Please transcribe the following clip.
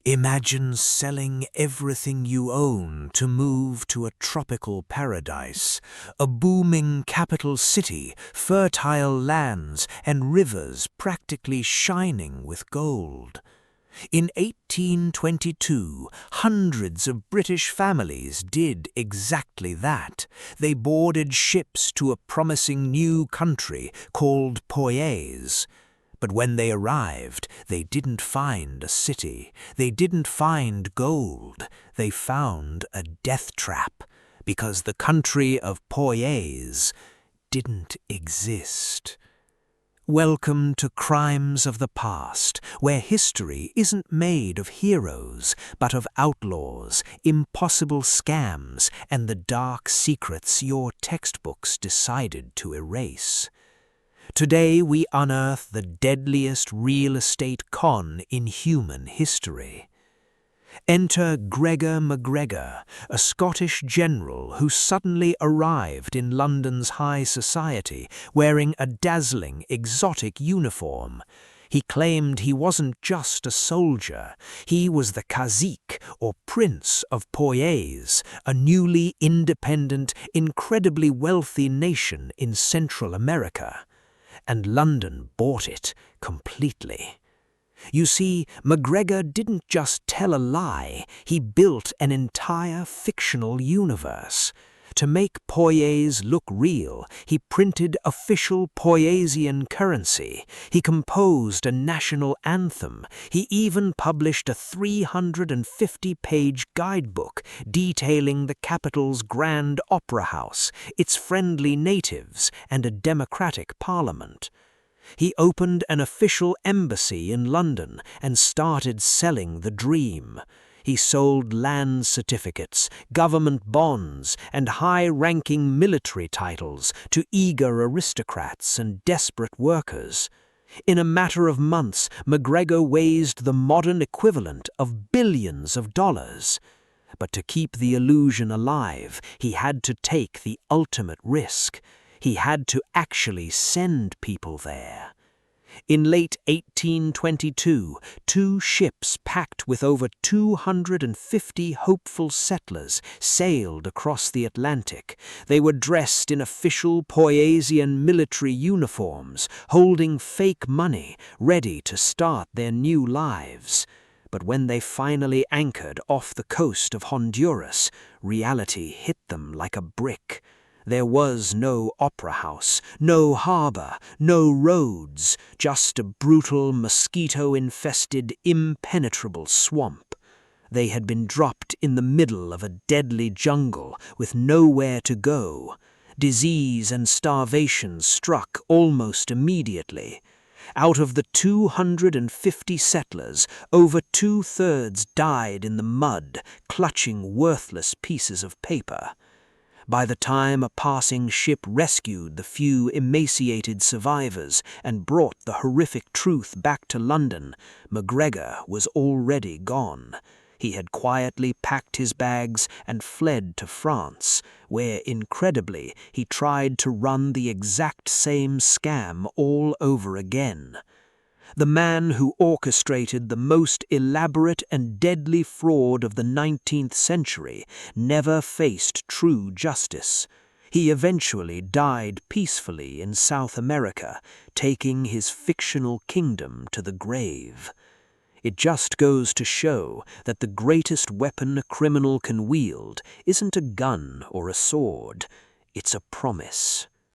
Imagine selling everything you own to move to a tropical paradise, a booming capital city, fertile lands and rivers practically shining with gold. In 1822, hundreds of British families did exactly that. They boarded ships to a promising new country called Poyais. But when they arrived, they didn't find a city. They didn't find gold. They found a death trap, because the country of Poyais didn't exist. Welcome to Crimes of the Past, where history isn't made of heroes, but of outlaws, impossible scams, and the dark secrets your textbooks decided to erase. Today we unearth the deadliest real estate con in human history. Enter Gregor MacGregor, a Scottish general who suddenly arrived in London's high society wearing a dazzling, exotic uniform. He claimed he wasn't just a soldier, he was the Cazique, or Prince of Poyais, a newly independent, incredibly wealthy nation in Central America. And London bought it completely. You see, MacGregor didn't just tell a lie, he built an entire fictional universe. To make Poyais look real, he printed official Poyaisian currency, he composed a national anthem, he even published a 350-page guidebook detailing the capital's grand opera house, its friendly natives, and a democratic parliament. He opened an official embassy in London and started selling the dream. He sold land certificates, government bonds, and high-ranking military titles to eager aristocrats and desperate workers. In a matter of months, MacGregor raised the modern equivalent of billions of dollars. But to keep the illusion alive, he had to take the ultimate risk. He had to actually send people there. In late 1822, 2 ships packed with over 250 hopeful settlers sailed across the Atlantic. They were dressed in official Poyaisian military uniforms, holding fake money, ready to start their new lives. But when they finally anchored off the coast of Honduras, reality hit them like a brick. There was no opera house, no harbor, no roads, just a brutal, mosquito-infested, impenetrable swamp. They had been dropped in the middle of a deadly jungle with nowhere to go. Disease and starvation struck almost immediately. Out of the 250 settlers, over 2/3 died in the mud, clutching worthless pieces of paper. By the time a passing ship rescued the few emaciated survivors and brought the horrific truth back to London, MacGregor was already gone. He had quietly packed his bags and fled to France, where, incredibly, he tried to run the exact same scam all over again. The man who orchestrated the most elaborate and deadly fraud of the 19th century never faced true justice. He eventually died peacefully in South America, taking his fictional kingdom to the grave. It just goes to show that the greatest weapon a criminal can wield isn't a gun or a sword, it's a promise.